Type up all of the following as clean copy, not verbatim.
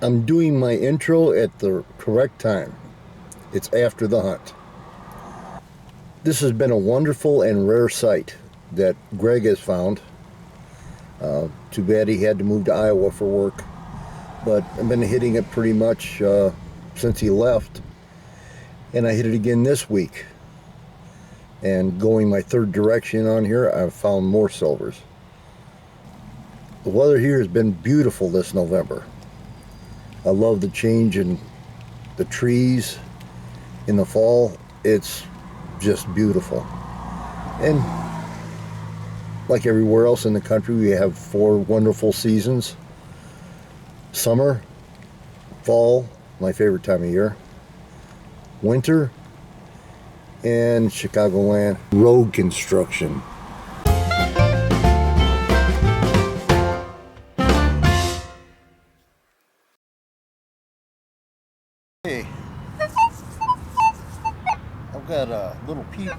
I'm doing my intro at the correct time. It's after the hunt. This has been a wonderful and rare sight that Greg has found. Too bad he had to move to Iowa for work, but I've been hitting it pretty much since he left, and I hit it again this week. And going my third direction on here, I've found more silvers. The weather here has been beautiful this November. I love the change in the trees in the fall. It's just beautiful. And like everywhere else in the country, we have 4 wonderful seasons. Summer, fall, my favorite time of year, winter, and Chicagoland road construction. Hey, I've got a little peep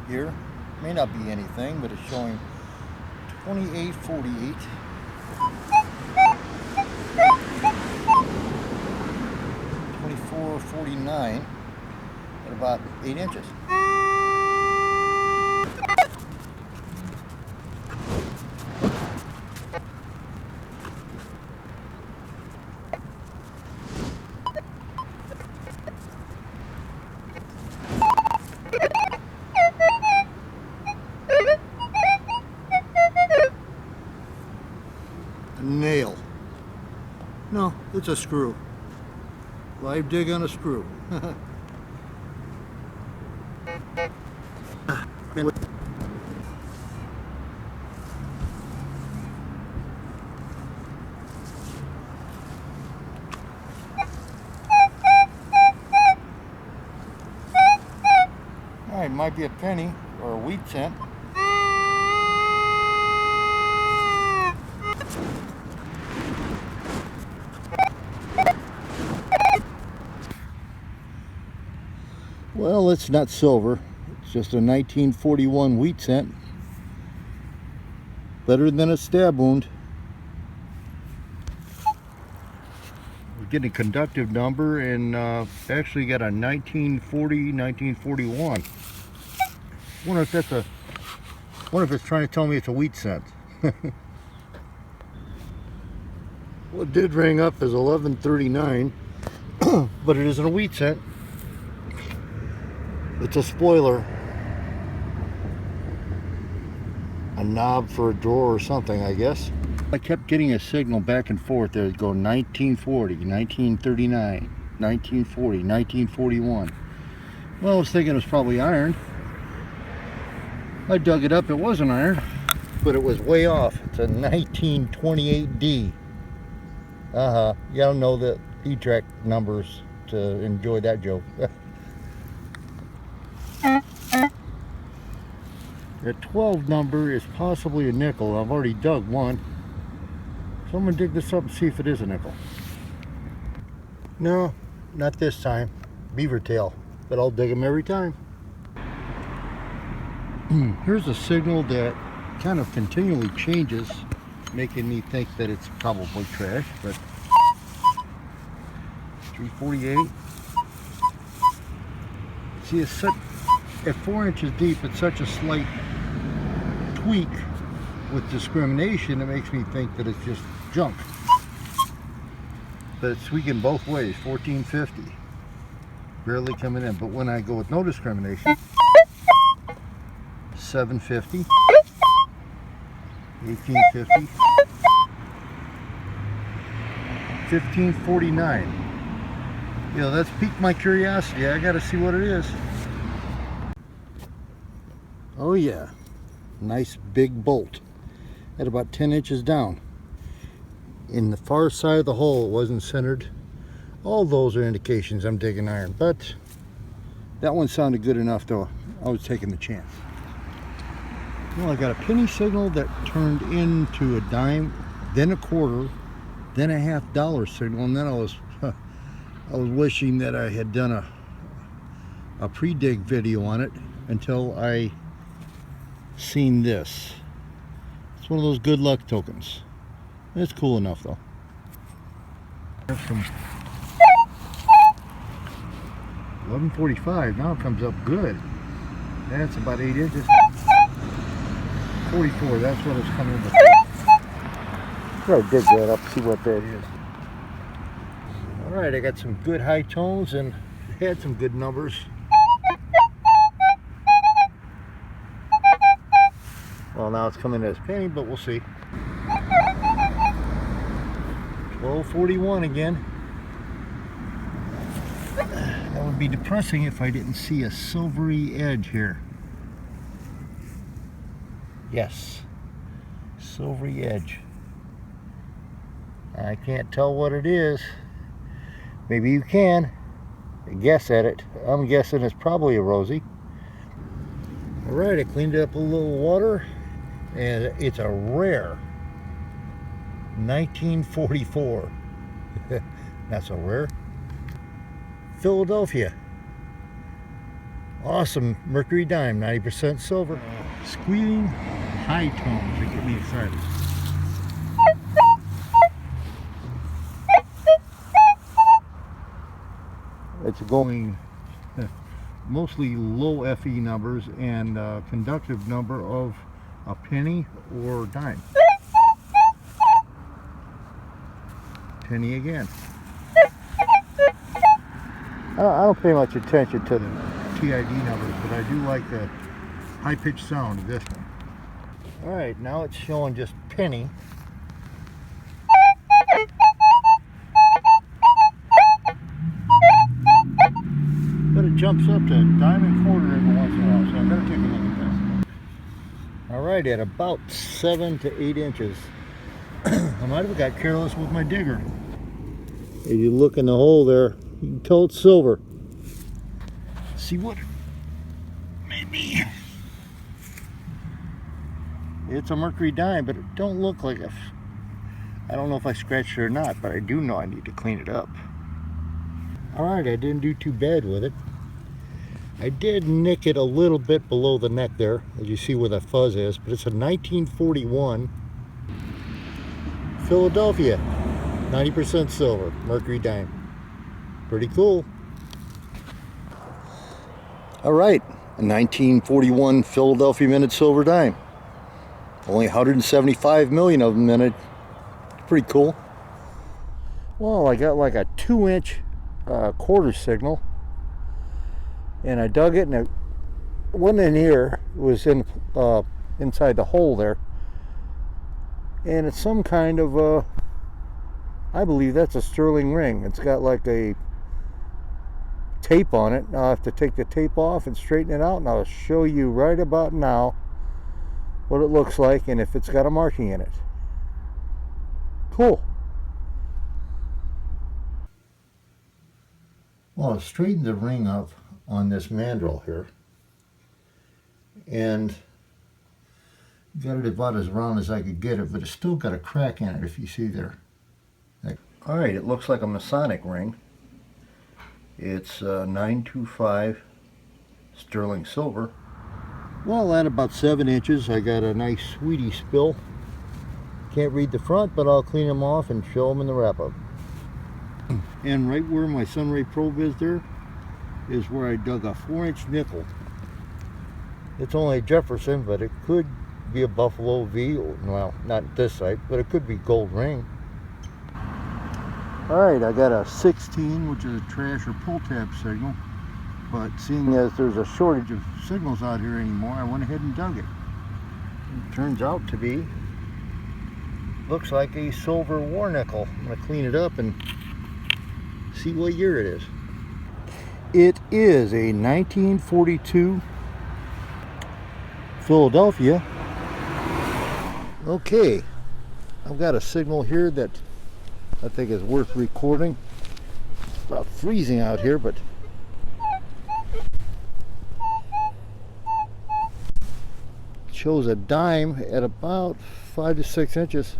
here. May not be anything, but it's showing 2848. .49 at about 8 inches. A nail. No, it's a screw. Live dig on a screw. Alright, might be a penny or a wheat cent. Well, it's not silver. It's just a 1941 wheat cent. Better than a stab wound. We're getting a conductive number, and actually got a 1940, 1941. Wonder if that's wonder if it's trying to tell me it's a wheat cent. Well, it did ring up as 1139, but it isn't a wheat cent. It's a spoiler. A knob for a drawer or something, I guess. I kept getting a signal back and forth. There would go 1940, 1939, 1940, 1941. Well, I was thinking it was probably iron. I dug it up, it wasn't iron, but it was way off. It's a 1928D. You gotta know the Etrac numbers to enjoy that joke. That 12 number is possibly a nickel. I've already dug one. So I'm gonna dig this up and see if it is a nickel. No, not this time. Beaver tail, but I'll dig them every time. Here's a signal that kind of continually changes, making me think that it's probably trash, but 348. See, it's such, at 4 inches deep, it's such a slight tweak with discrimination. It makes me think that it's just junk. But it's tweaking both ways. 1450, barely coming in. But when I go with no discrimination, 750, 1850, 1549. You know, that's piqued my curiosity. I gotta see what it is. Oh yeah, nice big bolt at about 10 inches down. In the far side of the hole, it wasn't centered. All those are indications I'm digging iron, but that one sounded good enough, though. I was taking the chance. Well, I got a penny signal that turned into a dime, then a quarter, then a $half signal, and then I was wishing that I had done a pre-dig video on it until I seen this. It's one of those good luck tokens. It's cool enough though. There's some 1145. Now it comes up good. That's about 8 inches. 44. That's what it's coming with. Try to dig that up, see what that is. All right, I got some good high tones and had some good numbers. Well, now it's coming as penny, but we'll see. 1241 again. That would be depressing if I didn't see a silvery edge here. Yes, silvery edge. I can't tell what it is. Maybe you can guess at it. I'm guessing it's probably a rosy. All right, I cleaned it up a little water, and it's a rare 1944. Not so rare. Philadelphia. Awesome Mercury dime, 90% silver. Squealing high tones that get me excited. It's going mostly low FE numbers and conductive number of a penny or dime. Penny again. I don't pay much attention to the TID numbers, but I do like the high-pitched sound of this one. Alright, now it's showing just penny. But it jumps up to dime and quarter every once in a while, so I'm going to take a look at this. Alright, at about 7 to 8 inches. I might have got careless with my digger. If you look in the hole there, you can tell it's silver. See what? Maybe. It's a Mercury dime, but it don't look like it. I don't know if I scratched it or not, but I do know I need to clean it up. Alright, I didn't do too bad with it. I did nick it a little bit below the neck there, as you see where the fuzz is, but it's a 1941 Philadelphia, 90% silver, Mercury dime. Pretty cool. Alright, a 1941 Philadelphia minted silver dime. Only 175 million of them minted. Pretty cool. Well, I got like a 2-inch quarter signal, and I dug it, and it wasn't in here. It was in inside the hole there, and it's some kind of I believe that's a sterling ring. It's got like a tape on it. I'll have to take the tape off and straighten it out, and I'll show you right about now what it looks like and if it's got a marking in it. Cool. Well, I've straightened the ring up on this mandrel here, and got it about as round as I could get it, but it's still got a crack in it, if you see there. Alright, it looks like a Masonic ring. It's 925 sterling silver. Well, at about 7 inches, I got a nice sweetie spill. Can't read the front, but I'll clean them off and show them in the wrap-up. And right where my sunray probe is there is where I dug a 4-inch nickel. It's only a Jefferson, but it could be a Buffalo V. Well, not this side, but it could be gold ring. Alright, I got a 16, which is a trash or pull tab signal. But seeing as there's a shortage of signals out here anymore, I went ahead and dug it. It turns out to be, looks like a silver war nickel. I'm going to clean it up and see what year it is. It is a 1942 Philadelphia. Okay, I've got a signal here that I think is worth recording. It's about freezing out here, but it shows a dime at about 5 to 6 inches.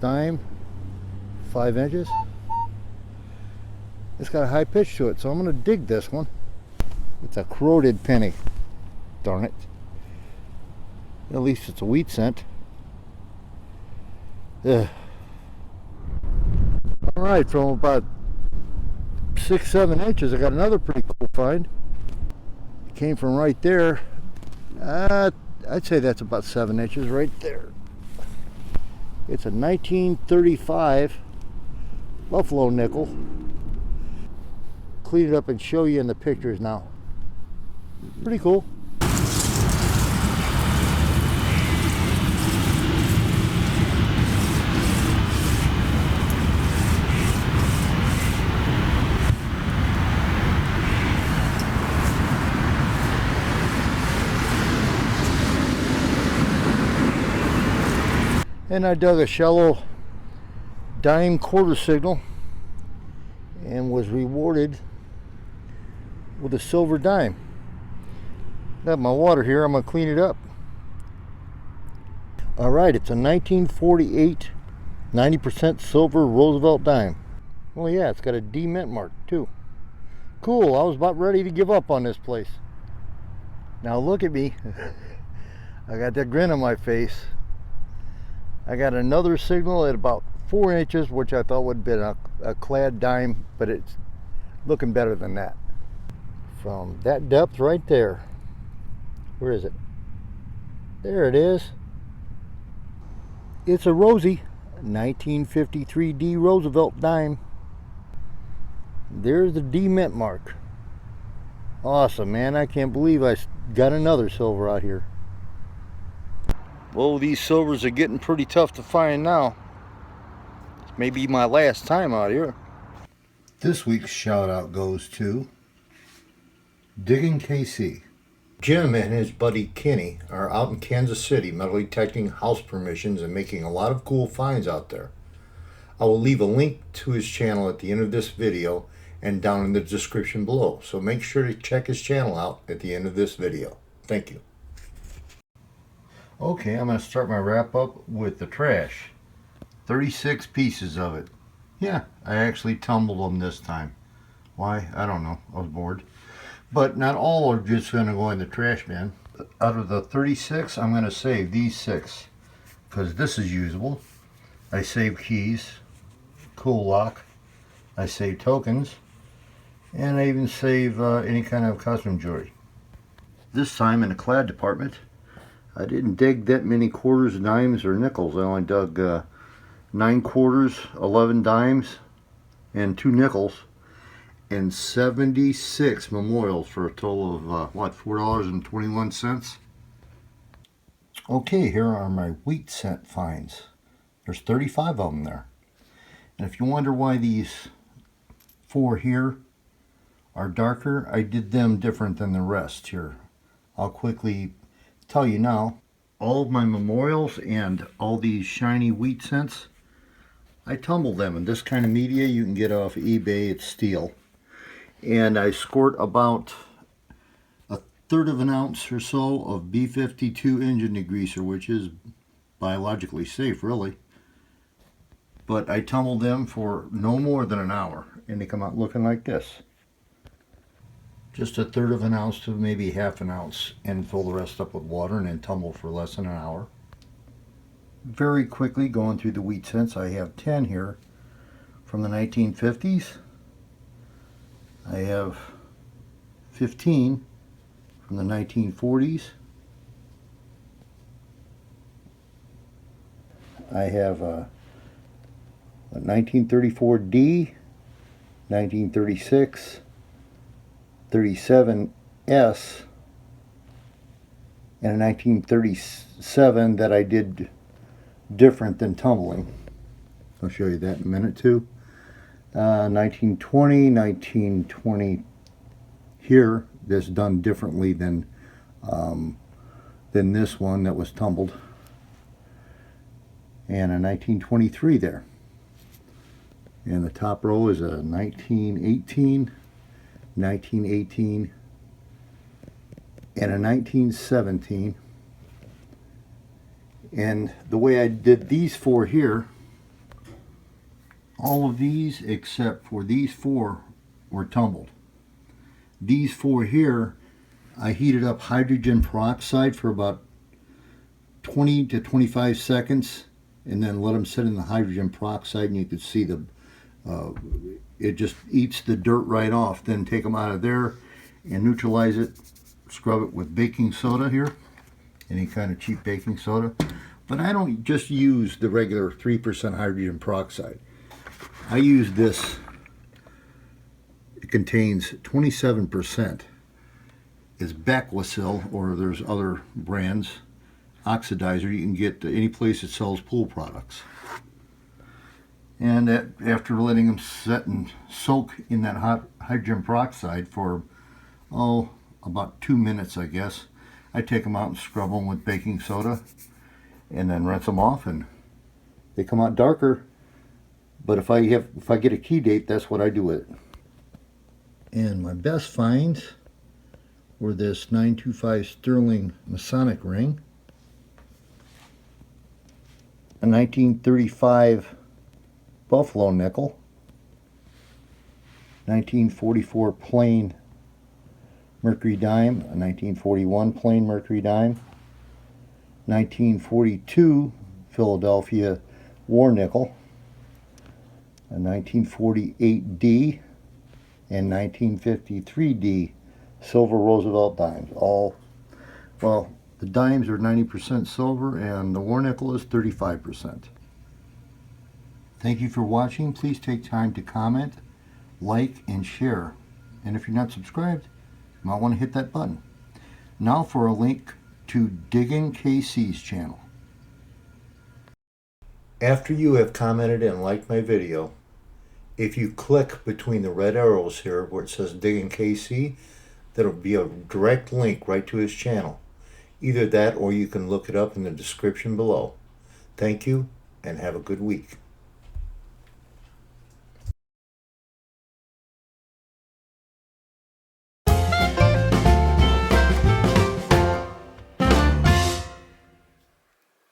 Dime, 5 inches. It's got a high pitch to it, so I'm going to dig this one. It's a corroded penny. Darn it. At least it's a wheat cent. Ugh. Alright, from about 6-7 inches I got another pretty cool find. It came from right there. I'd say that's about 7 inches right there. It's a 1935 Buffalo nickel. Clean it up and show you in the pictures now. Pretty cool. And I dug a shallow dime quarter signal and was rewarded with a silver dime. Got my water here, I'm gonna clean it up. Alright, it's a 1948 90% silver Roosevelt dime. Well, yeah, it's got a D mint mark too. Cool, I was about ready to give up on this place. Now look at me. I got that grin on my face. I got another signal at about 4 inches, which I thought would have been a clad dime, but it's looking better than that. From that depth right there. Where is it? There it is. It's a Rosie 1953 D Roosevelt dime. There's the D mint mark. Awesome, man. I can't believe I got another silver out here. Well, these silvers are getting pretty tough to find now. This may be my last time out here. This week's shout out goes to Digging KC. Jim and his buddy Kenny are out in Kansas City metal detecting house permissions and making a lot of cool finds out there. I will leave a link to his channel at the end of this video and down in the description below, so make sure to check his channel out at the end of this video. Thank you. Okay, I'm going to start my wrap up with the trash. 36 pieces of it. Yeah, I actually tumbled them this time. Why? I don't know. I was bored. But not all are just going to go in the trash bin. Out of the 36, I'm going to save these 6 because this is usable. I save keys, cool lock, I save tokens, and I even save any kind of costume jewelry. This time in the clad department, I didn't dig that many quarters, dimes, or nickels. I only dug 9 quarters, 11 dimes, and 2 nickels, and 76 memorials for a total of, what, $4.21? Okay, here are my wheat cent finds. There's 35 of them there. And if you wonder why these 4 here are darker, I did them different than the rest here. I'll quickly tell you now. All of my memorials and all these shiny wheat cents, I tumble them. In this kind of media you can get off eBay, it's steel. And I squirt about 1/3 of an ounce or so of B52 engine degreaser, which is biologically safe really. But I tumble them for no more than an hour and they come out looking like this. Just 1/3 of an ounce to maybe 1/2 ounce, and fill the rest up with water and then tumble for less than an hour. Very quickly going through the wheat cents, I have 10 here from the 1950s. I have 15 from the 1940s. I have a 1934D, 1936, 37S, and a 1937 that I did different than tumbling. I'll show you that in a minute too. 1920 here, this done differently than this one that was tumbled, and a 1923 there. And the top row is a 1918, 1918, and a 1917. And the way I did these 4 here, all of these except for these 4 were tumbled. These 4 here, I heated up hydrogen peroxide for about 20 to 25 seconds and then let them sit in the hydrogen peroxide, and you could see the It just eats the dirt right off. Then take them out of there and neutralize it. Scrub it with baking soda here, any kind of cheap baking soda. But I don't just use the regular 3% hydrogen peroxide. I use this. It contains 27%. It's Baclosil, or there's other brands, oxidizer you can get any place that sells pool products. And after letting them set and soak in that hot hydrogen peroxide for, about 2 minutes, I guess, I take them out and scrub them with baking soda and then rinse them off, and they come out darker. But if I get a key date, that's what I do with it. And my best finds were this 925 sterling Masonic ring, a 1935 Buffalo nickel, 1944 plain Mercury dime, a 1941 plain Mercury dime, 1942 Philadelphia war nickel, a 1948D, and 1953D silver Roosevelt dimes. All, well, the dimes are 90% silver and the war nickel is 35%. Thank you for watching. Please take time to comment, like, and share. And if you're not subscribed, you might want to hit that button. Now for a link to Digging KC's channel. After you have commented and liked my video, if you click between the red arrows here where it says Digging KC, that'll be a direct link right to his channel. Either that or you can look it up in the description below. Thank you and have a good week.